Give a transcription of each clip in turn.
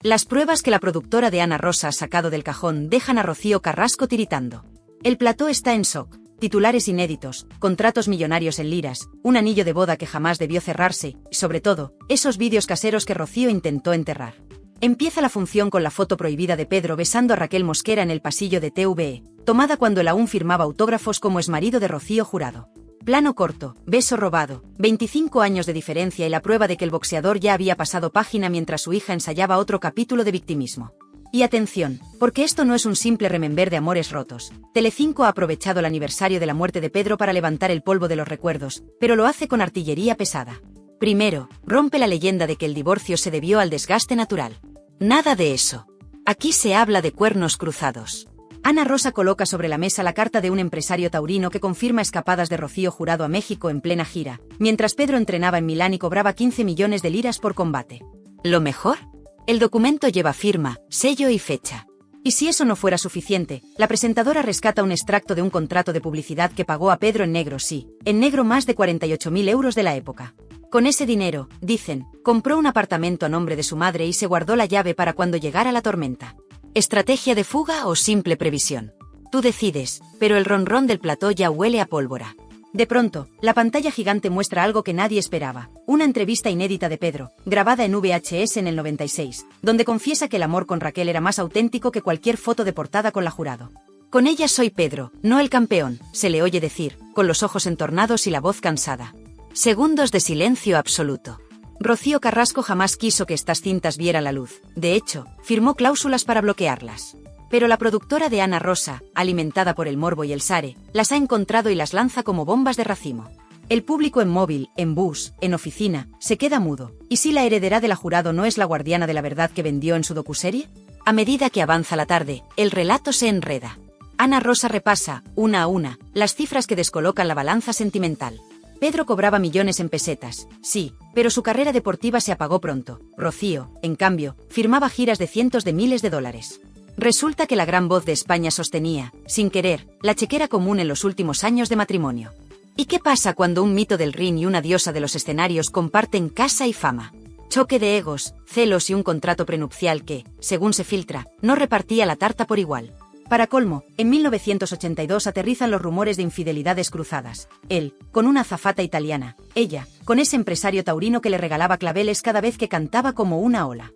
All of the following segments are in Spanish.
Las pruebas que la productora de Ana Rosa ha sacado del cajón dejan a Rocío Carrasco tiritando. El plató está en shock. Titulares inéditos, contratos millonarios en liras, un anillo de boda que jamás debió cerrarse, y sobre todo, esos vídeos caseros que Rocío intentó enterrar. Empieza la función con la foto prohibida de Pedro besando a Raquel Mosquera en el pasillo de TVE, tomada cuando él aún firmaba autógrafos como exmarido de Rocío Jurado. Plano corto, beso robado, 25 años de diferencia y la prueba de que el boxeador ya había pasado página mientras su hija ensayaba otro capítulo de victimismo. Y atención, porque esto no es un simple remember de amores rotos. Telecinco ha aprovechado el aniversario de la muerte de Pedro para levantar el polvo de los recuerdos, pero lo hace con artillería pesada. Primero, rompe la leyenda de que el divorcio se debió al desgaste natural. Nada de eso. Aquí se habla de cuernos cruzados. Ana Rosa coloca sobre la mesa la carta de un empresario taurino que confirma escapadas de Rocío Jurado a México en plena gira, mientras Pedro entrenaba en Milán y cobraba 15 millones de liras por combate. ¿Lo mejor? El documento lleva firma, sello y fecha. Y si eso no fuera suficiente, la presentadora rescata un extracto de un contrato de publicidad que pagó a Pedro en negro, sí, en negro más de 48.000 euros de la época. Con ese dinero, dicen, compró un apartamento a nombre de su madre y se guardó la llave para cuando llegara la tormenta. ¿Estrategia de fuga o simple previsión? Tú decides, pero el ronrón del plató ya huele a pólvora. De pronto, la pantalla gigante muestra algo que nadie esperaba, una entrevista inédita de Pedro, grabada en VHS en el 96, donde confiesa que el amor con Raquel era más auténtico que cualquier foto de portada con la Jurado. Con ella soy Pedro, no el campeón, se le oye decir, con los ojos entornados y la voz cansada. Segundos de silencio absoluto. Rocío Carrasco jamás quiso que estas cintas vieran la luz, de hecho, firmó cláusulas para bloquearlas. Pero la productora de Ana Rosa, alimentada por el morbo y el sare, las ha encontrado y las lanza como bombas de racimo. El público en móvil, en bus, en oficina, se queda mudo. ¿Y si la heredera de la Jurado no es la guardiana de la verdad que vendió en su docuserie? A medida que avanza la tarde, el relato se enreda. Ana Rosa repasa, una a una, las cifras que descolocan la balanza sentimental. Pedro cobraba millones en pesetas, sí, pero su carrera deportiva se apagó pronto. Rocío, en cambio, firmaba giras de cientos de miles de dólares. Resulta que la gran voz de España sostenía, sin querer, la chequera común en los últimos años de matrimonio. ¿Y qué pasa cuando un mito del ring y una diosa de los escenarios comparten casa y fama? Choque de egos, celos y un contrato prenupcial que, según se filtra, no repartía la tarta por igual. Para colmo, en 1982 aterrizan los rumores de infidelidades cruzadas. Él, con una azafata italiana, ella, con ese empresario taurino que le regalaba claveles cada vez que cantaba como una ola.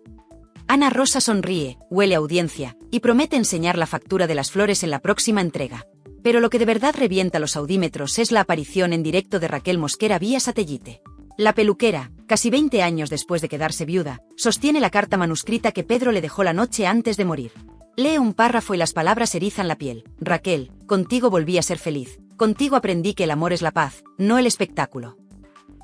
Ana Rosa sonríe, huele a audiencia, y promete enseñar la factura de las flores en la próxima entrega. Pero lo que de verdad revienta los audímetros es la aparición en directo de Raquel Mosquera vía satélite. La peluquera, casi 20 años después de quedarse viuda, sostiene la carta manuscrita que Pedro le dejó la noche antes de morir. Lee un párrafo y las palabras erizan la piel. Raquel, contigo volví a ser feliz. Contigo aprendí que el amor es la paz, no el espectáculo.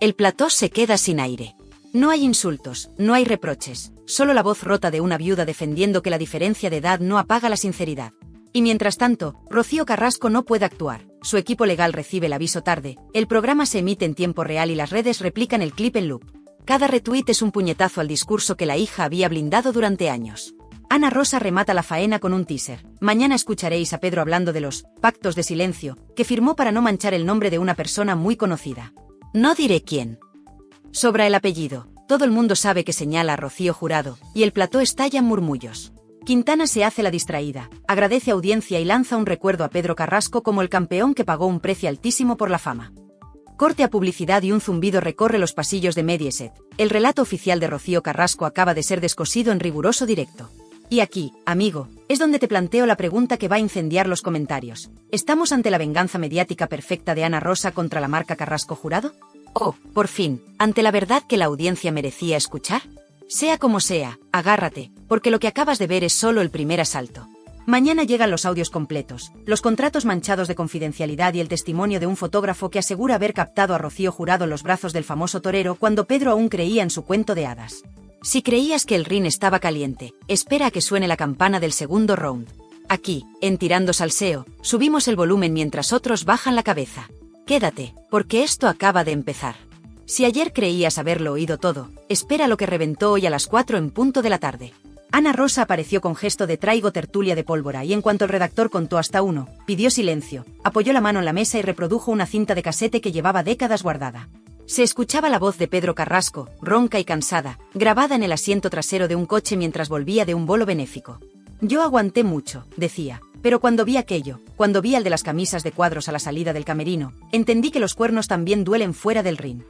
El plató se queda sin aire. No hay insultos, no hay reproches, solo la voz rota de una viuda defendiendo que la diferencia de edad no apaga la sinceridad. Y mientras tanto, Rocío Carrasco no puede actuar, su equipo legal recibe el aviso tarde, el programa se emite en tiempo real y las redes replican el clip en loop. Cada retweet es un puñetazo al discurso que la hija había blindado durante años. Ana Rosa remata la faena con un teaser. Mañana escucharéis a Pedro hablando de los pactos de silencio, que firmó para no manchar el nombre de una persona muy conocida. No diré quién. Sobra el apellido, todo el mundo sabe que señala a Rocío Jurado, y el plató estalla en murmullos. Quintana se hace la distraída, agradece audiencia y lanza un recuerdo a Pedro Carrasco como el campeón que pagó un precio altísimo por la fama. Corte a publicidad y un zumbido recorre los pasillos de Mediaset. El relato oficial de Rocío Carrasco acaba de ser descosido en riguroso directo. Y aquí, amigo, es donde te planteo la pregunta que va a incendiar los comentarios. ¿Estamos ante la venganza mediática perfecta de Ana Rosa contra la marca Carrasco Jurado? ¿O, por fin, ante la verdad que la audiencia merecía escuchar? Sea como sea, agárrate, porque lo que acabas de ver es solo el primer asalto. Mañana llegan los audios completos, los contratos manchados de confidencialidad y el testimonio de un fotógrafo que asegura haber captado a Rocío Jurado en los brazos del famoso torero cuando Pedro aún creía en su cuento de hadas. Si creías que el ring estaba caliente, espera a que suene la campana del segundo round. Aquí, en Tirando Salseo, subimos el volumen mientras otros bajan la cabeza. Quédate, porque esto acaba de empezar. Si ayer creías haberlo oído todo, espera lo que reventó hoy a las 4 en punto de la tarde. Ana Rosa apareció con gesto de traigo tertulia de pólvora y en cuanto el redactor contó hasta 1, pidió silencio, apoyó la mano en la mesa y reprodujo una cinta de casete que llevaba décadas guardada. Se escuchaba la voz de Pedro Carrasco, ronca y cansada, grabada en el asiento trasero de un coche mientras volvía de un bolo benéfico. Yo aguanté mucho, decía, pero cuando vi aquello, cuando vi al de las camisas de cuadros a la salida del camerino, entendí que los cuernos también duelen fuera del ring.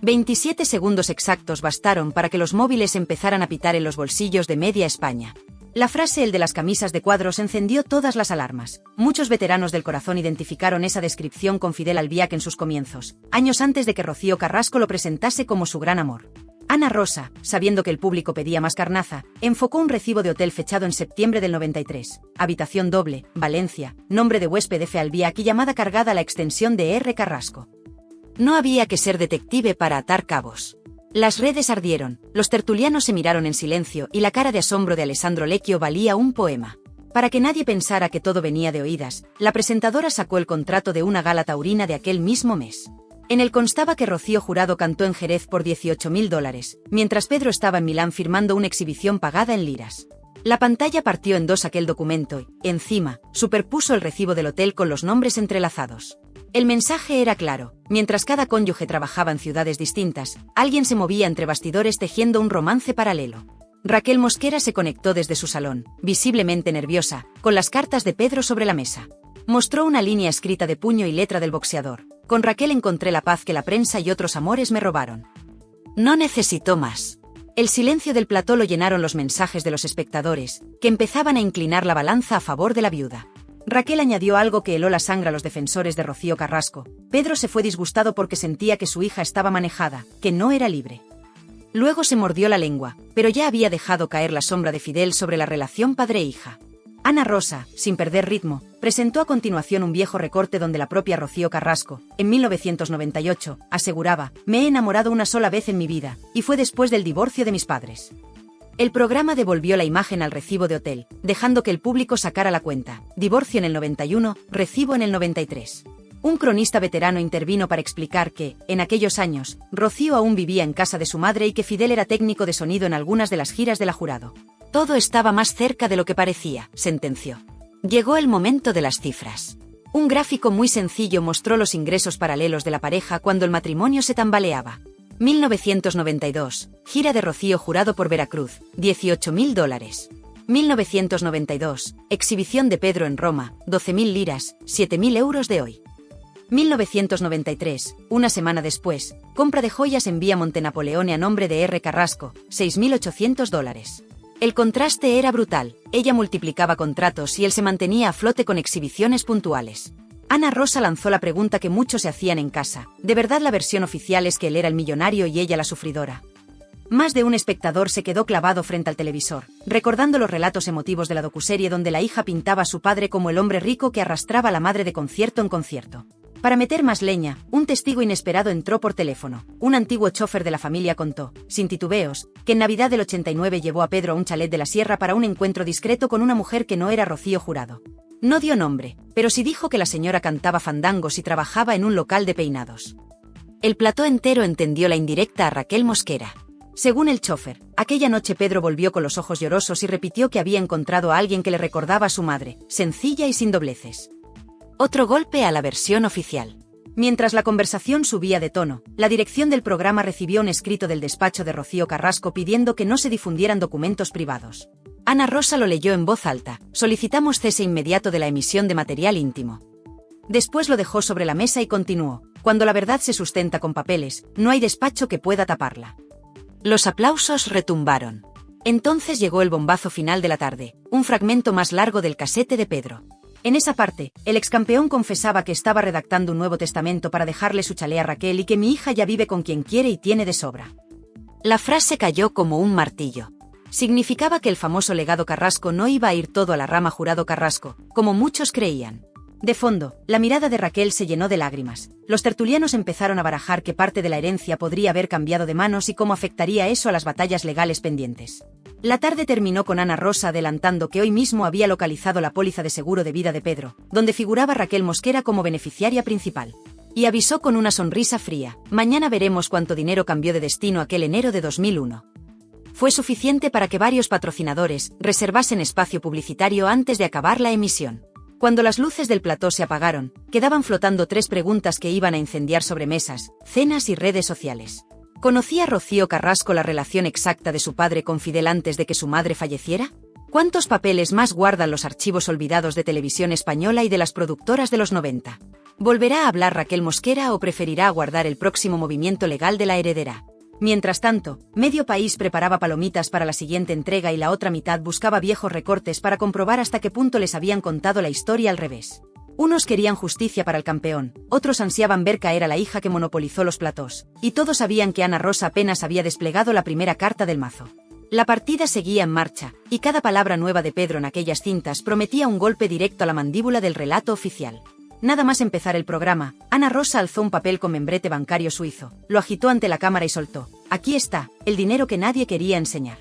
27 segundos exactos bastaron para que los móviles empezaran a pitar en los bolsillos de media España. La frase "el de las camisas de cuadros" encendió todas las alarmas. Muchos veteranos del corazón identificaron esa descripción con Fidel Albiac en sus comienzos, años antes de que Rocío Carrasco lo presentase como su gran amor. Ana Rosa, sabiendo que el público pedía más carnaza, enfocó un recibo de hotel fechado en septiembre del 93, habitación doble, Valencia, nombre de huésped F. Albiac y llamada cargada a la extensión de R. Carrasco. No había que ser detective para atar cabos. Las redes ardieron, los tertulianos se miraron en silencio y la cara de asombro de Alessandro Lecchio valía un poema. Para que nadie pensara que todo venía de oídas, la presentadora sacó el contrato de una gala taurina de aquel mismo mes. En él constaba que Rocío Jurado cantó en Jerez por $18.000, mientras Pedro estaba en Milán firmando una exhibición pagada en liras. La pantalla partió en dos aquel documento y, encima, superpuso el recibo del hotel con los nombres entrelazados. El mensaje era claro: mientras cada cónyuge trabajaba en ciudades distintas, alguien se movía entre bastidores tejiendo un romance paralelo. Raquel Mosquera se conectó desde su salón, visiblemente nerviosa, con las cartas de Pedro sobre la mesa. Mostró una línea escrita de puño y letra del boxeador: "Con Raquel encontré la paz que la prensa y otros amores me robaron. No necesitó más". El silencio del plató lo llenaron los mensajes de los espectadores, que empezaban a inclinar la balanza a favor de la viuda. Raquel añadió algo que heló la sangre a los defensores de Rocío Carrasco. Pedro se fue disgustado porque sentía que su hija estaba manejada, que no era libre. Luego se mordió la lengua, pero ya había dejado caer la sombra de Fidel sobre la relación padre-hija. Ana Rosa, sin perder ritmo, presentó a continuación un viejo recorte donde la propia Rocío Carrasco, en 1998, aseguraba: "Me he enamorado una sola vez en mi vida, y fue después del divorcio de mis padres". El programa devolvió la imagen al recibo de hotel, dejando que el público sacara la cuenta: divorcio en el 91, recibo en el 93. Un cronista veterano intervino para explicar que, en aquellos años, Rocío aún vivía en casa de su madre y que Fidel era técnico de sonido en algunas de las giras de la Jurado. Todo estaba más cerca de lo que parecía, sentenció. Llegó el momento de las cifras. Un gráfico muy sencillo mostró los ingresos paralelos de la pareja cuando el matrimonio se tambaleaba. 1992, gira de Rocío Jurado por Veracruz, $18.000. 1992, exhibición de Pedro en Roma, 12.000 liras, 7.000 euros de hoy. 1993, una semana después, compra de joyas en Vía Montenapoleone a nombre de R. Carrasco, $6.800. El contraste era brutal, ella multiplicaba contratos y él se mantenía a flote con exhibiciones puntuales. Ana Rosa lanzó la pregunta que muchos se hacían en casa: ¿de verdad la versión oficial es que él era el millonario y ella la sufridora? Más de un espectador se quedó clavado frente al televisor, recordando los relatos emotivos de la docuserie donde la hija pintaba a su padre como el hombre rico que arrastraba a la madre de concierto en concierto. Para meter más leña, un testigo inesperado entró por teléfono. Un antiguo chofer de la familia contó, sin titubeos, que en Navidad del 89 llevó a Pedro a un chalet de la sierra para un encuentro discreto con una mujer que no era Rocío Jurado. No dio nombre, pero sí dijo que la señora cantaba fandangos y trabajaba en un local de peinados. El plató entero entendió la indirecta a Raquel Mosquera. Según el chofer, aquella noche Pedro volvió con los ojos llorosos y repitió que había encontrado a alguien que le recordaba a su madre, sencilla y sin dobleces. Otro golpe a la versión oficial. Mientras la conversación subía de tono, la dirección del programa recibió un escrito del despacho de Rocío Carrasco pidiendo que no se difundieran documentos privados. Ana Rosa lo leyó en voz alta: "Solicitamos cese inmediato de la emisión de material íntimo". Después lo dejó sobre la mesa y continuó: "Cuando la verdad se sustenta con papeles, no hay despacho que pueda taparla". Los aplausos retumbaron. Entonces llegó el bombazo final de la tarde, un fragmento más largo del casete de Pedro. En esa parte, el excampeón confesaba que estaba redactando un nuevo testamento para dejarle su chalet a Raquel y que "mi hija ya vive con quien quiere y tiene de sobra". La frase cayó como un martillo. Significaba que el famoso legado Carrasco no iba a ir todo a la rama Jurado Carrasco, como muchos creían. De fondo, la mirada de Raquel se llenó de lágrimas. Los tertulianos empezaron a barajar qué parte de la herencia podría haber cambiado de manos y cómo afectaría eso a las batallas legales pendientes. La tarde terminó con Ana Rosa adelantando que hoy mismo había localizado la póliza de seguro de vida de Pedro, donde figuraba Raquel Mosquera como beneficiaria principal. Y avisó con una sonrisa fría: "Mañana veremos cuánto dinero cambió de destino aquel enero de 2001". Fue suficiente para que varios patrocinadores reservasen espacio publicitario antes de acabar la emisión. Cuando las luces del plató se apagaron, quedaban flotando 3 preguntas que iban a incendiar sobremesas, cenas y redes sociales. ¿Conocía Rocío Carrasco la relación exacta de su padre con Fidel antes de que su madre falleciera? ¿Cuántos papeles más guardan los archivos olvidados de Televisión Española y de las productoras de los 90? ¿Volverá a hablar Raquel Mosquera o preferirá aguardar el próximo movimiento legal de la heredera? Mientras tanto, medio país preparaba palomitas para la siguiente entrega y la otra mitad buscaba viejos recortes para comprobar hasta qué punto les habían contado la historia al revés. Unos querían justicia para el campeón, otros ansiaban ver caer a la hija que monopolizó los platós, y todos sabían que Ana Rosa apenas había desplegado la primera carta del mazo. La partida seguía en marcha, y cada palabra nueva de Pedro en aquellas cintas prometía un golpe directo a la mandíbula del relato oficial. Nada más empezar el programa, Ana Rosa alzó un papel con membrete bancario suizo, lo agitó ante la cámara y soltó: «Aquí está, el dinero que nadie quería enseñar».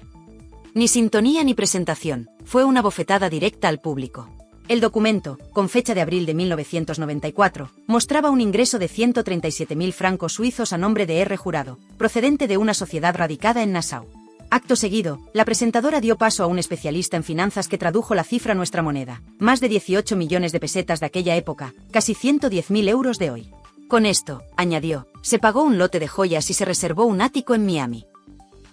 Ni sintonía ni presentación, fue una bofetada directa al público. El documento, con fecha de abril de 1994, mostraba un ingreso de 137.000 francos suizos a nombre de R. Jurado, procedente de una sociedad radicada en Nassau. Acto seguido, la presentadora dio paso a un especialista en finanzas que tradujo la cifra a nuestra moneda, más de 18 millones de pesetas de aquella época, casi 110.000 euros de hoy. Con esto, añadió, se pagó un lote de joyas y se reservó un ático en Miami.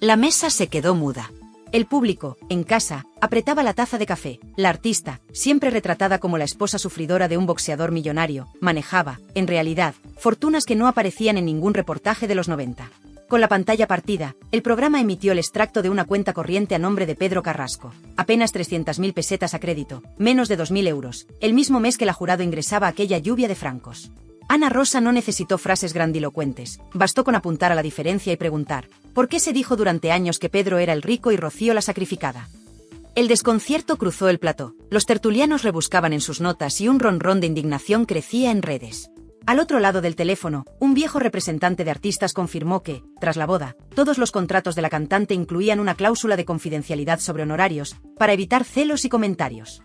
La mesa se quedó muda. El público, en casa, apretaba la taza de café. La artista, siempre retratada como la esposa sufridora de un boxeador millonario, manejaba, en realidad, fortunas que no aparecían en ningún reportaje de los 90. Con la pantalla partida, el programa emitió el extracto de una cuenta corriente a nombre de Pedro Carrasco. Apenas 300.000 pesetas a crédito, menos de 2.000 euros, el mismo mes que la Jurado ingresaba aquella lluvia de francos. Ana Rosa no necesitó frases grandilocuentes, bastó con apuntar a la diferencia y preguntar: ¿por qué se dijo durante años que Pedro era el rico y Rocío la sacrificada? El desconcierto cruzó el plató, los tertulianos rebuscaban en sus notas y un ronrón de indignación crecía en redes. Al otro lado del teléfono, un viejo representante de artistas confirmó que, tras la boda, todos los contratos de la cantante incluían una cláusula de confidencialidad sobre honorarios, para evitar celos y comentarios.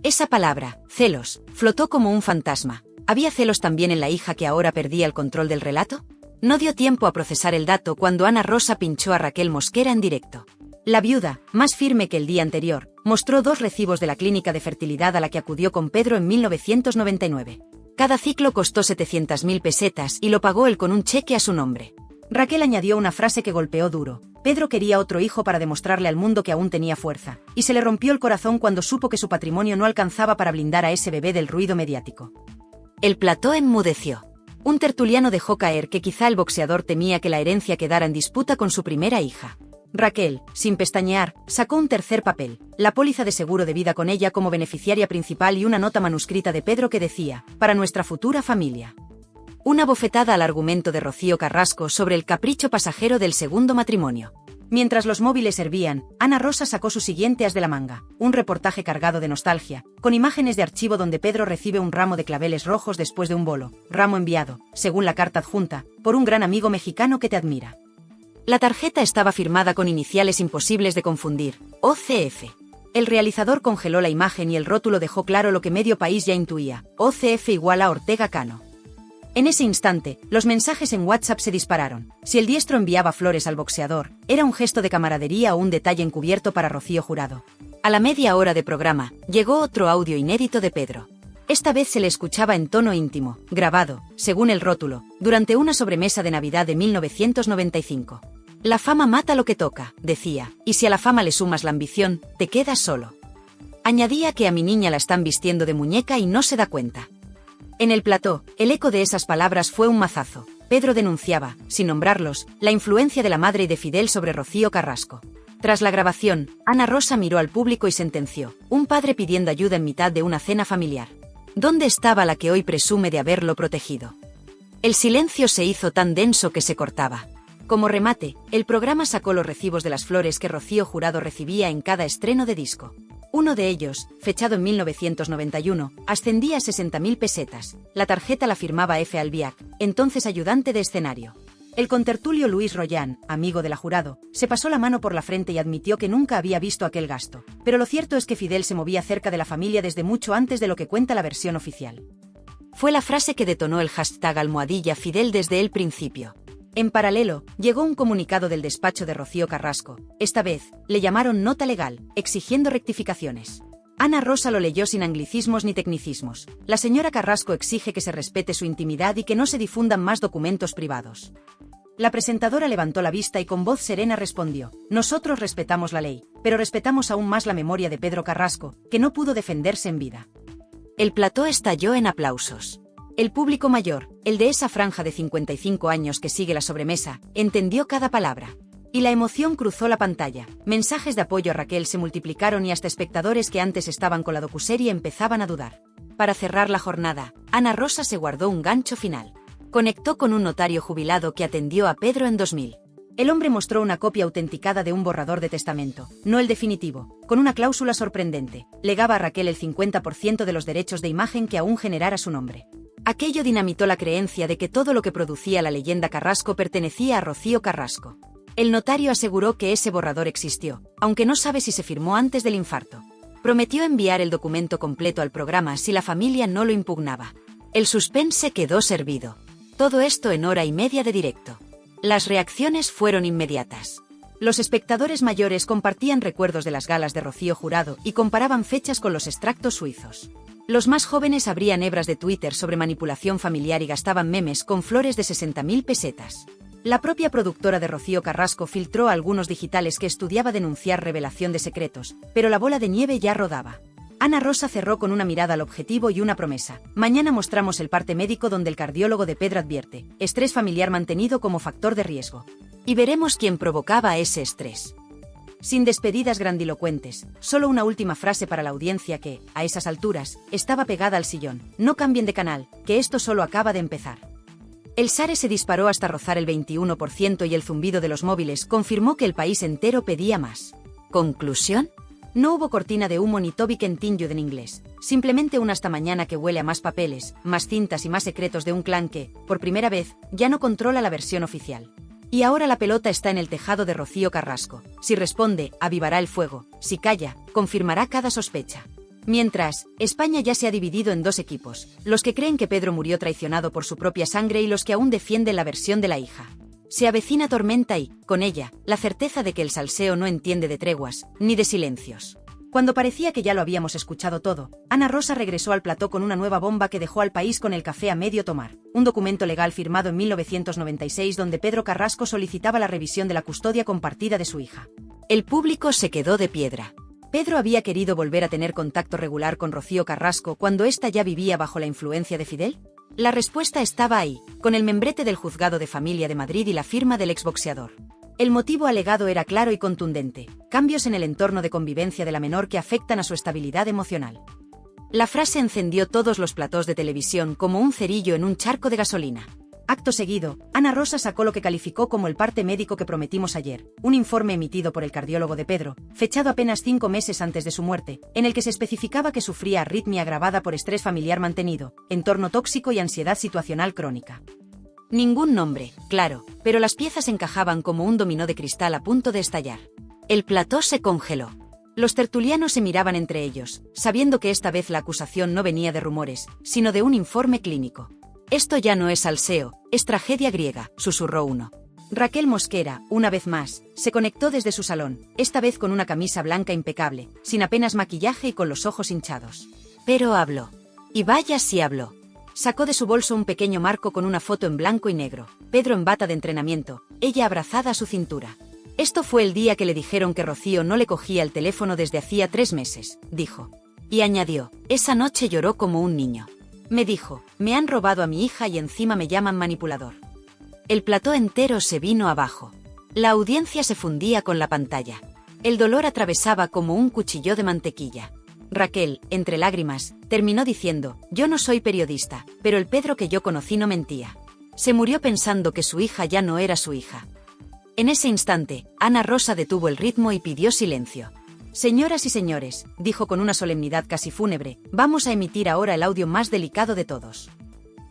Esa palabra, celos, flotó como un fantasma. ¿Había celos también en la hija que ahora perdía el control del relato? No dio tiempo a procesar el dato cuando Ana Rosa pinchó a Raquel Mosquera en directo. La viuda, más firme que el día anterior, mostró 2 recibos de la clínica de fertilidad a la que acudió con Pedro en 1999. Cada ciclo costó 700.000 pesetas y lo pagó él con un cheque a su nombre. Raquel añadió una frase que golpeó duro: Pedro quería otro hijo para demostrarle al mundo que aún tenía fuerza, y se le rompió el corazón cuando supo que su patrimonio no alcanzaba para blindar a ese bebé del ruido mediático. El plató enmudeció. Un tertuliano dejó caer que quizá el boxeador temía que la herencia quedara en disputa con su primera hija. Raquel, sin pestañear, sacó un tercer papel, la póliza de seguro de vida con ella como beneficiaria principal y una nota manuscrita de Pedro que decía: «Para nuestra futura familia». Una bofetada al argumento de Rocío Carrasco sobre el capricho pasajero del segundo matrimonio. Mientras los móviles hervían, Ana Rosa sacó su siguiente as de la manga, un reportaje cargado de nostalgia, con imágenes de archivo donde Pedro recibe un ramo de claveles rojos después de un bolo, ramo enviado, según la carta adjunta, por un gran amigo mexicano que te admira. La tarjeta estaba firmada con iniciales imposibles de confundir: OCF. El realizador congeló la imagen y el rótulo dejó claro lo que medio país ya intuía: OCF igual a Ortega Cano. En ese instante, los mensajes en WhatsApp se dispararon. Si el diestro enviaba flores al boxeador, era un gesto de camaradería o un detalle encubierto para Rocío Jurado. A la media hora de programa, llegó otro audio inédito de Pedro. Esta vez se le escuchaba en tono íntimo, grabado, según el rótulo, durante una sobremesa de Navidad de 1995. La fama mata lo que toca, decía, y si a la fama le sumas la ambición, te quedas solo. Añadía que a mi niña la están vistiendo de muñeca y no se da cuenta. En el plató, el eco de esas palabras fue un mazazo. Pedro denunciaba, sin nombrarlos, la influencia de la madre y de Fidel sobre Rocío Carrasco. Tras la grabación, Ana Rosa miró al público y sentenció: un padre pidiendo ayuda en mitad de una cena familiar. ¿Dónde estaba la que hoy presume de haberlo protegido? El silencio se hizo tan denso que se cortaba. Como remate, el programa sacó los recibos de las flores que Rocío Jurado recibía en cada estreno de disco. Uno de ellos, fechado en 1991, ascendía a 60.000 pesetas. La tarjeta la firmaba F. Albiac, entonces ayudante de escenario. El contertulio Luis Rollán, amigo de la Jurado, se pasó la mano por la frente y admitió que nunca había visto aquel gasto. Pero lo cierto es que Fidel se movía cerca de la familia desde mucho antes de lo que cuenta la versión oficial. Fue la frase que detonó el hashtag #Fidel desde el principio. En paralelo, llegó un comunicado del despacho de Rocío Carrasco. Esta vez, le llamaron nota legal, exigiendo rectificaciones. Ana Rosa lo leyó sin anglicismos ni tecnicismos. La señora Carrasco exige que se respete su intimidad y que no se difundan más documentos privados. La presentadora levantó la vista y con voz serena respondió: nosotros respetamos la ley, pero respetamos aún más la memoria de Pedro Carrasco, que no pudo defenderse en vida. El plató estalló en aplausos. El público mayor, el de esa franja de 55 años que sigue la sobremesa, entendió cada palabra. Y la emoción cruzó la pantalla. Mensajes de apoyo a Raquel se multiplicaron y hasta espectadores que antes estaban con la docuserie empezaban a dudar. Para cerrar la jornada, Ana Rosa se guardó un gancho final. Conectó con un notario jubilado que atendió a Pedro en 2000. El hombre mostró una copia autenticada de un borrador de testamento, no el definitivo, con una cláusula sorprendente. Legaba a Raquel el 50% de los derechos de imagen que aún generara su nombre. Aquello dinamitó la creencia de que todo lo que producía la leyenda Carrasco pertenecía a Rocío Carrasco. El notario aseguró que ese borrador existió, aunque no sabe si se firmó antes del infarto. Prometió enviar el documento completo al programa si la familia no lo impugnaba. El suspense quedó servido. Todo esto en hora y media de directo. Las reacciones fueron inmediatas. Los espectadores mayores compartían recuerdos de las galas de Rocío Jurado y comparaban fechas con los extractos suizos. Los más jóvenes abrían hebras de Twitter sobre manipulación familiar y gastaban memes con flores de 60.000 pesetas. La propia productora de Rocío Carrasco filtró a algunos digitales que estudiaba denunciar revelación de secretos, pero la bola de nieve ya rodaba. Ana Rosa cerró con una mirada al objetivo y una promesa. Mañana mostramos el parte médico donde el cardiólogo de Pedro advierte: estrés familiar mantenido como factor de riesgo. Y veremos quién provocaba ese estrés. Sin despedidas grandilocuentes, solo una última frase para la audiencia que, a esas alturas, estaba pegada al sillón: no cambien de canal, que esto solo acaba de empezar. El SARE se disparó hasta rozar el 21% y el zumbido de los móviles confirmó que el país entero pedía más. ¿Conclusión? No hubo cortina de humo ni Toby Continued en inglés, simplemente un hasta mañana que huele a más papeles, más cintas y más secretos de un clan que, por primera vez, ya no controla la versión oficial. Y ahora la pelota está en el tejado de Rocío Carrasco. Si responde, avivará el fuego; si calla, confirmará cada sospecha. Mientras, España ya se ha dividido en dos equipos: los que creen que Pedro murió traicionado por su propia sangre y los que aún defienden la versión de la hija. Se avecina tormenta y, con ella, la certeza de que el salseo no entiende de treguas, ni de silencios. Cuando parecía que ya lo habíamos escuchado todo, Ana Rosa regresó al plató con una nueva bomba que dejó al país con el café a medio tomar. Un documento legal firmado en 1996 donde Pedro Carrasco solicitaba la revisión de la custodia compartida de su hija. El público se quedó de piedra. Pedro había querido volver a tener contacto regular con Rocío Carrasco cuando ésta ya vivía bajo la influencia de Fidel. La respuesta estaba ahí, con el membrete del Juzgado de Familia de Madrid y la firma del exboxeador. El motivo alegado era claro y contundente: cambios en el entorno de convivencia de la menor que afectan a su estabilidad emocional. La frase encendió todos los platós de televisión como un cerillo en un charco de gasolina. Acto seguido, Ana Rosa sacó lo que calificó como el parte médico que prometimos ayer, un informe emitido por el cardiólogo de Pedro, fechado apenas 5 meses antes de su muerte, en el que se especificaba que sufría arritmia agravada por estrés familiar mantenido, entorno tóxico y ansiedad situacional crónica. Ningún nombre, claro, pero las piezas encajaban como un dominó de cristal a punto de estallar. El plató se congeló. Los tertulianos se miraban entre ellos, sabiendo que esta vez la acusación no venía de rumores, sino de un informe clínico. Esto ya no es salseo, es tragedia griega, susurró uno. Raquel Mosquera, una vez más, se conectó desde su salón, esta vez con una camisa blanca impecable, sin apenas maquillaje y con los ojos hinchados. Pero habló. Y vaya si habló. Sacó de su bolso un pequeño marco con una foto en blanco y negro, Pedro en bata de entrenamiento, ella abrazada a su cintura. Esto fue el día que le dijeron que Rocío no le cogía el teléfono desde hacía 3 meses, dijo. Y añadió: esa noche lloró como un niño. Me dijo: me han robado a mi hija y encima me llaman manipulador. El plató entero se vino abajo. La audiencia se fundía con la pantalla. El dolor atravesaba como un cuchillo de mantequilla. Raquel, entre lágrimas, terminó diciendo: yo no soy periodista, pero el Pedro que yo conocí no mentía. Se murió pensando que su hija ya no era su hija. En ese instante, Ana Rosa detuvo el ritmo y pidió silencio. Señoras y señores, dijo con una solemnidad casi fúnebre, vamos a emitir ahora el audio más delicado de todos.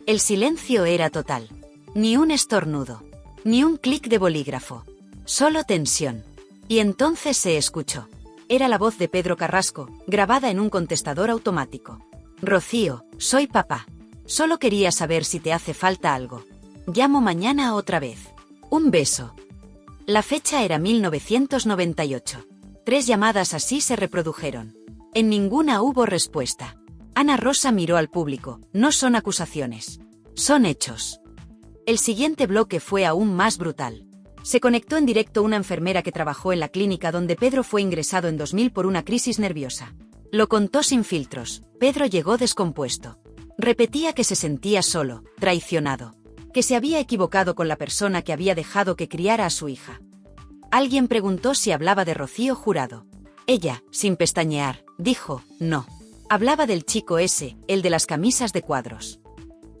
El silencio era total. Ni un estornudo. Ni un clic de bolígrafo. Solo tensión. Y entonces se escuchó. Era la voz de Pedro Carrasco, grabada en un contestador automático. Rocío, soy papá. Solo quería saber si te hace falta algo. Llamo mañana otra vez. Un beso. La fecha era 1998. 3 llamadas así se reprodujeron. En ninguna hubo respuesta. Ana Rosa miró al público. No son acusaciones. Son hechos. El siguiente bloque fue aún más brutal. Se conectó en directo una enfermera que trabajó en la clínica donde Pedro fue ingresado en 2000 por una crisis nerviosa. Lo contó sin filtros. Pedro llegó descompuesto. Repetía que se sentía solo, traicionado. Que se había equivocado con la persona que había dejado que criara a su hija. Alguien preguntó si hablaba de Rocío Jurado. Ella, sin pestañear, dijo, no. Hablaba del chico ese, el de las camisas de cuadros.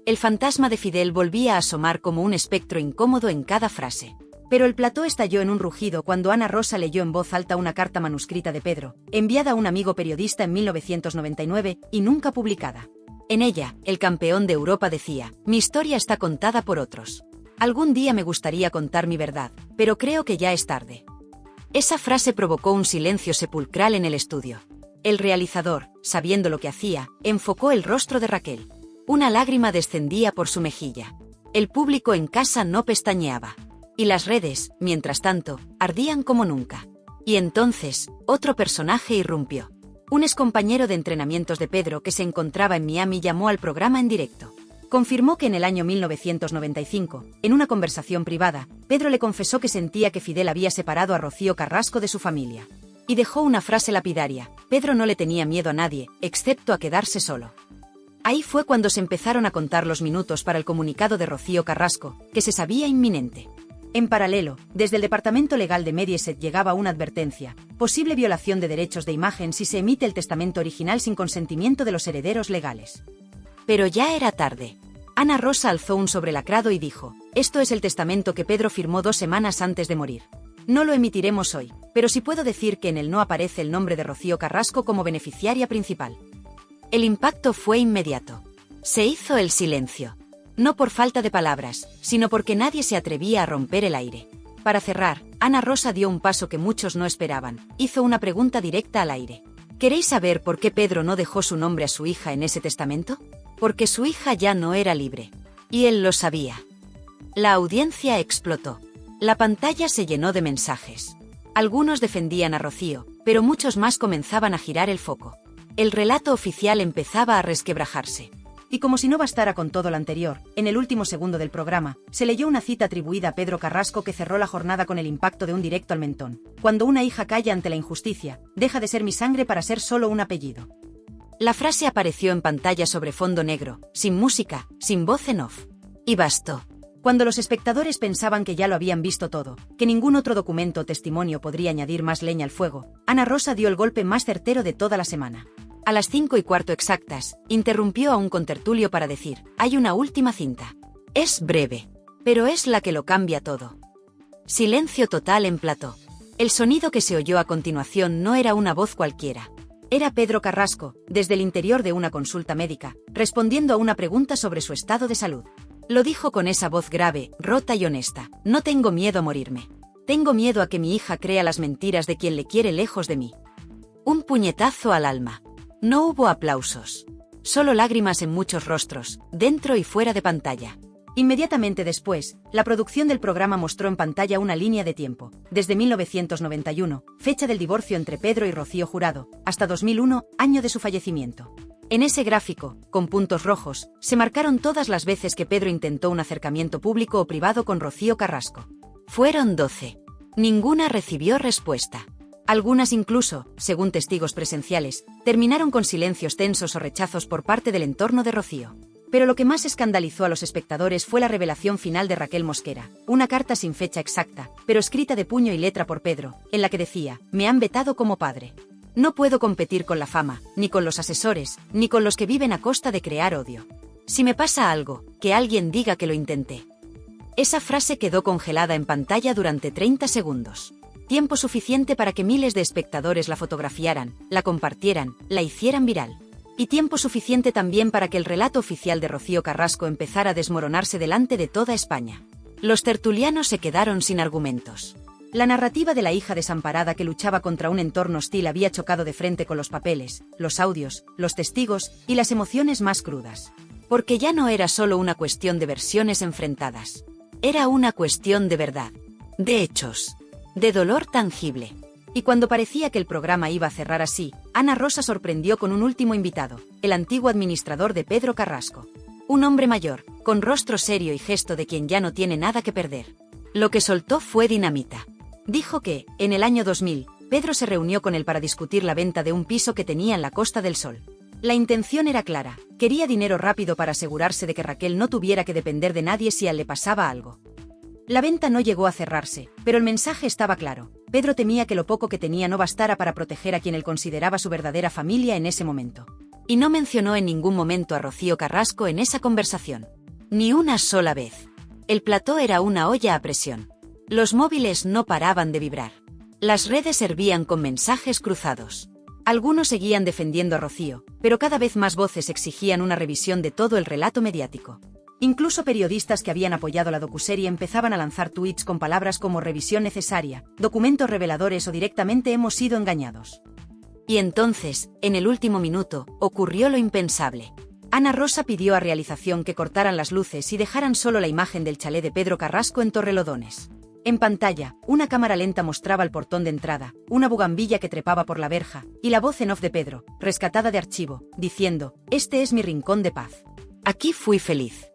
El fantasma de Fidel volvía a asomar como un espectro incómodo en cada frase. Pero el plató estalló en un rugido cuando Ana Rosa leyó en voz alta una carta manuscrita de Pedro, enviada a un amigo periodista en 1999 y nunca publicada. En ella, el campeón de Europa decía, mi historia está contada por otros. Algún día me gustaría contar mi verdad, pero creo que ya es tarde. Esa frase provocó un silencio sepulcral en el estudio. El realizador, sabiendo lo que hacía, enfocó el rostro de Raquel. Una lágrima descendía por su mejilla. El público en casa no pestañeaba. Y las redes, mientras tanto, ardían como nunca. Y entonces, otro personaje irrumpió. Un excompañero de entrenamientos de Pedro que se encontraba en Miami llamó al programa en directo. Confirmó que en el año 1995, en una conversación privada, Pedro le confesó que sentía que Fidel había separado a Rocío Carrasco de su familia. Y dejó una frase lapidaria, Pedro no le tenía miedo a nadie, excepto a quedarse solo. Ahí fue cuando se empezaron a contar los minutos para el comunicado de Rocío Carrasco, que se sabía inminente. En paralelo, desde el departamento legal de Mediaset llegaba una advertencia, posible violación de derechos de imagen si se emite el testamento original sin consentimiento de los herederos legales. Pero ya era tarde. Ana Rosa alzó un sobrelacrado y dijo, esto es el testamento que Pedro firmó 2 semanas antes de morir. No lo emitiremos hoy, pero sí puedo decir que en él no aparece el nombre de Rocío Carrasco como beneficiaria principal. El impacto fue inmediato. Se hizo el silencio. No por falta de palabras, sino porque nadie se atrevía a romper el aire. Para cerrar, Ana Rosa dio un paso que muchos no esperaban, hizo una pregunta directa al aire. ¿Queréis saber por qué Pedro no dejó su nombre a su hija en ese testamento? Porque su hija ya no era libre. Y él lo sabía. La audiencia explotó. La pantalla se llenó de mensajes. Algunos defendían a Rocío, pero muchos más comenzaban a girar el foco. El relato oficial empezaba a resquebrajarse. Y como si no bastara con todo lo anterior, en el último segundo del programa, se leyó una cita atribuida a Pedro Carrasco que cerró la jornada con el impacto de un directo al mentón. Cuando una hija calla ante la injusticia, deja de ser mi sangre para ser solo un apellido. La frase apareció en pantalla sobre fondo negro, sin música, sin voz en off. Y bastó. Cuando los espectadores pensaban que ya lo habían visto todo, que ningún otro documento o testimonio podría añadir más leña al fuego, Ana Rosa dio el golpe más certero de toda la semana. A las 5:15 exactas, interrumpió a un contertulio para decir, hay una última cinta. Es breve, pero es la que lo cambia todo. Silencio total en plató. El sonido que se oyó a continuación no era una voz cualquiera. Era Pedro Carrasco, desde el interior de una consulta médica, respondiendo a una pregunta sobre su estado de salud. Lo dijo con esa voz grave, rota y honesta, no tengo miedo a morirme. Tengo miedo a que mi hija crea las mentiras de quien le quiere lejos de mí. Un puñetazo al alma. No hubo aplausos. Solo lágrimas en muchos rostros, dentro y fuera de pantalla. Inmediatamente después, la producción del programa mostró en pantalla una línea de tiempo, desde 1991, fecha del divorcio entre Pedro y Rocío Jurado, hasta 2001, año de su fallecimiento. En ese gráfico, con puntos rojos, se marcaron todas las veces que Pedro intentó un acercamiento público o privado con Rocío Carrasco. Fueron 12. Ninguna recibió respuesta. Algunas incluso, según testigos presenciales, terminaron con silencios tensos o rechazos por parte del entorno de Rocío. Pero lo que más escandalizó a los espectadores fue la revelación final de Raquel Mosquera, una carta sin fecha exacta, pero escrita de puño y letra por Pedro, en la que decía, me han vetado como padre. No puedo competir con la fama, ni con los asesores, ni con los que viven a costa de crear odio. Si me pasa algo, que alguien diga que lo intenté. Esa frase quedó congelada en pantalla durante 30 segundos. Tiempo suficiente para que miles de espectadores la fotografiaran, la compartieran, la hicieran viral. Y tiempo suficiente también para que el relato oficial de Rocío Carrasco empezara a desmoronarse delante de toda España. Los tertulianos se quedaron sin argumentos. La narrativa de la hija desamparada que luchaba contra un entorno hostil había chocado de frente con los papeles, los audios, los testigos y las emociones más crudas. Porque ya no era solo una cuestión de versiones enfrentadas. Era una cuestión de verdad. De hechos. De dolor tangible. Y cuando parecía que el programa iba a cerrar así, Ana Rosa sorprendió con un último invitado, el antiguo administrador de Pedro Carrasco. Un hombre mayor, con rostro serio y gesto de quien ya no tiene nada que perder. Lo que soltó fue dinamita. Dijo que, en el año 2000, Pedro se reunió con él para discutir la venta de un piso que tenía en la Costa del Sol. La intención era clara, quería dinero rápido para asegurarse de que Raquel no tuviera que depender de nadie si a él le pasaba algo. La venta no llegó a cerrarse, pero el mensaje estaba claro. Pedro temía que lo poco que tenía no bastara para proteger a quien él consideraba su verdadera familia en ese momento. Y no mencionó en ningún momento a Rocío Carrasco en esa conversación. Ni una sola vez. El plató era una olla a presión. Los móviles no paraban de vibrar. Las redes hervían con mensajes cruzados. Algunos seguían defendiendo a Rocío, pero cada vez más voces exigían una revisión de todo el relato mediático. Incluso periodistas que habían apoyado la docuserie empezaban a lanzar tweets con palabras como revisión necesaria, documentos reveladores o directamente hemos sido engañados. Y entonces, en el último minuto, ocurrió lo impensable. Ana Rosa pidió a realización que cortaran las luces y dejaran solo la imagen del chalet de Pedro Carrasco en Torrelodones. En pantalla, una cámara lenta mostraba el portón de entrada, una bugambilla que trepaba por la verja, y la voz en off de Pedro, rescatada de archivo, diciendo, «Este es mi rincón de paz. Aquí fui feliz».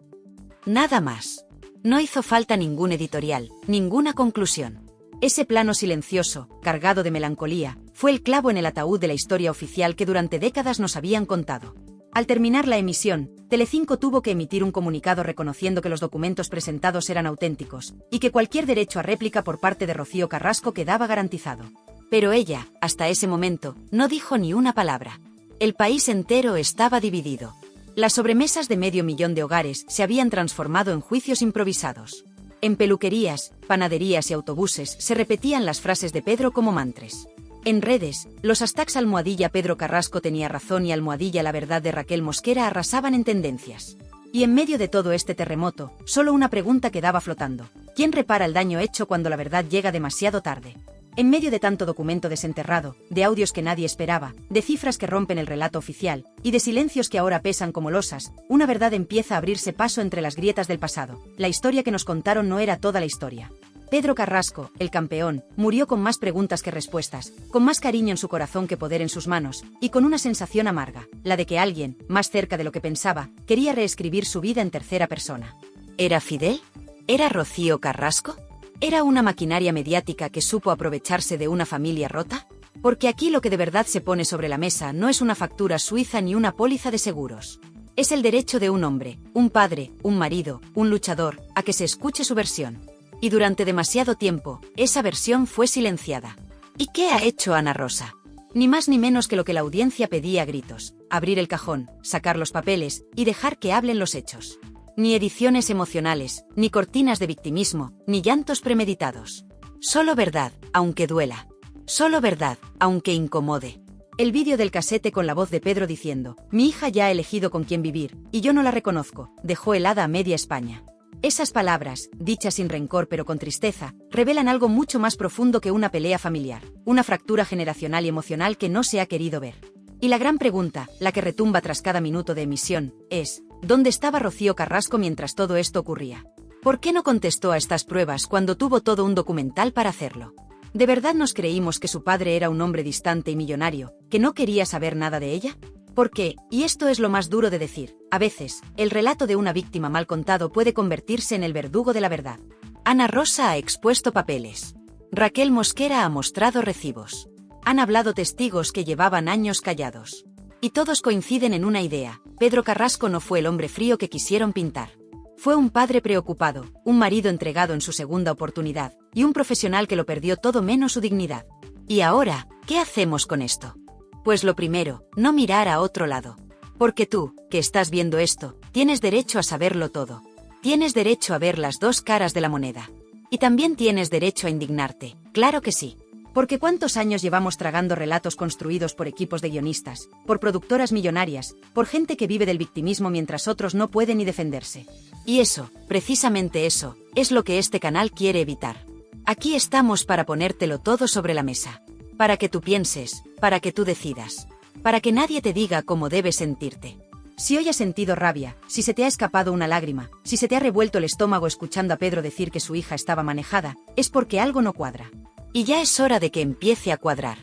Nada más. No hizo falta ningún editorial, ninguna conclusión. Ese plano silencioso, cargado de melancolía, fue el clavo en el ataúd de la historia oficial que durante décadas nos habían contado. Al terminar la emisión, Telecinco tuvo que emitir un comunicado reconociendo que los documentos presentados eran auténticos, y que cualquier derecho a réplica por parte de Rocío Carrasco quedaba garantizado. Pero ella, hasta ese momento, no dijo ni una palabra. El país entero estaba dividido. Las sobremesas de 500.000 de hogares se habían transformado en juicios improvisados. En peluquerías, panaderías y autobuses se repetían las frases de Pedro como mantres. En redes, los hashtags almohadilla Pedro Carrasco tenía razón y almohadilla la verdad de Raquel Mosquera arrasaban en tendencias. Y en medio de todo este terremoto, solo una pregunta quedaba flotando. ¿Quién repara el daño hecho cuando la verdad llega demasiado tarde? En medio de tanto documento desenterrado, de audios que nadie esperaba, de cifras que rompen el relato oficial, y de silencios que ahora pesan como losas, una verdad empieza a abrirse paso entre las grietas del pasado. La historia que nos contaron no era toda la historia. Pedro Carrasco, el campeón, murió con más preguntas que respuestas, con más cariño en su corazón que poder en sus manos, y con una sensación amarga, la de que alguien, más cerca de lo que pensaba, quería reescribir su vida en tercera persona. ¿Era Fidel? ¿Era Rocío Carrasco? ¿Era una maquinaria mediática que supo aprovecharse de una familia rota? Porque aquí lo que de verdad se pone sobre la mesa no es una factura suiza ni una póliza de seguros. Es el derecho de un hombre, un padre, un marido, un luchador, a que se escuche su versión. Y durante demasiado tiempo, esa versión fue silenciada. ¿Y qué ha hecho Ana Rosa? Ni más ni menos que lo que la audiencia pedía a gritos: abrir el cajón, sacar los papeles y dejar que hablen los hechos. Ni ediciones emocionales, ni cortinas de victimismo, ni llantos premeditados. Solo verdad, aunque duela. Solo verdad, aunque incomode. El vídeo del casete con la voz de Pedro diciendo: «Mi hija ya ha elegido con quién vivir, y yo no la reconozco», dejó helada a media España. Esas palabras, dichas sin rencor pero con tristeza, revelan algo mucho más profundo que una pelea familiar, una fractura generacional y emocional que no se ha querido ver. Y la gran pregunta, la que retumba tras cada minuto de emisión, es: ¿dónde estaba Rocío Carrasco mientras todo esto ocurría? ¿Por qué no contestó a estas pruebas cuando tuvo todo un documental para hacerlo? ¿De verdad nos creímos que su padre era un hombre distante y millonario, que no quería saber nada de ella? Porque, y esto es lo más duro de decir, a veces, el relato de una víctima mal contado puede convertirse en el verdugo de la verdad. Ana Rosa ha expuesto papeles. Raquel Mosquera ha mostrado recibos. Han hablado testigos que llevaban años callados. Y todos coinciden en una idea: Pedro Carrasco no fue el hombre frío que quisieron pintar. Fue un padre preocupado, un marido entregado en su segunda oportunidad, y un profesional que lo perdió todo menos su dignidad. Y ahora, ¿qué hacemos con esto? Pues lo primero, no mirar a otro lado. Porque tú, que estás viendo esto, tienes derecho a saberlo todo. Tienes derecho a ver las dos caras de la moneda. Y también tienes derecho a indignarte, claro que sí. Porque ¿cuántos años llevamos tragando relatos construidos por equipos de guionistas, por productoras millonarias, por gente que vive del victimismo mientras otros no pueden ni defenderse? Y eso, precisamente eso, es lo que este canal quiere evitar. Aquí estamos para ponértelo todo sobre la mesa. Para que tú pienses, para que tú decidas. Para que nadie te diga cómo debes sentirte. Si hoy has sentido rabia, si se te ha escapado una lágrima, si se te ha revuelto el estómago escuchando a Pedro decir que su hija estaba manejada, es porque algo no cuadra. Y ya es hora de que empiece a cuadrar.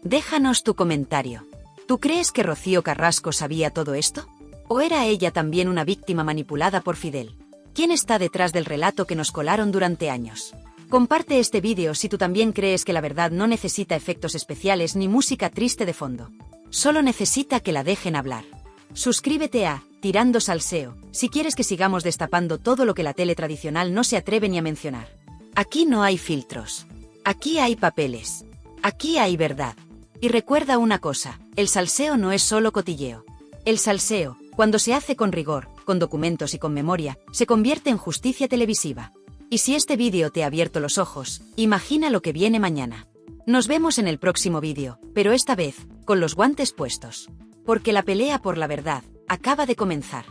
Déjanos tu comentario. ¿Tú crees que Rocío Carrasco sabía todo esto? ¿O era ella también una víctima manipulada por Fidel? ¿Quién está detrás del relato que nos colaron durante años? Comparte este vídeo si tú también crees que la verdad no necesita efectos especiales ni música triste de fondo. Solo necesita que la dejen hablar. Suscríbete a Tirando Salseo si quieres que sigamos destapando todo lo que la tele tradicional no se atreve ni a mencionar. Aquí no hay filtros. Aquí hay papeles. Aquí hay verdad. Y recuerda una cosa, el salseo no es solo cotilleo. El salseo, cuando se hace con rigor, con documentos y con memoria, se convierte en justicia televisiva. Y si este vídeo te ha abierto los ojos, imagina lo que viene mañana. Nos vemos en el próximo vídeo, pero esta vez, con los guantes puestos. Porque la pelea por la verdad acaba de comenzar.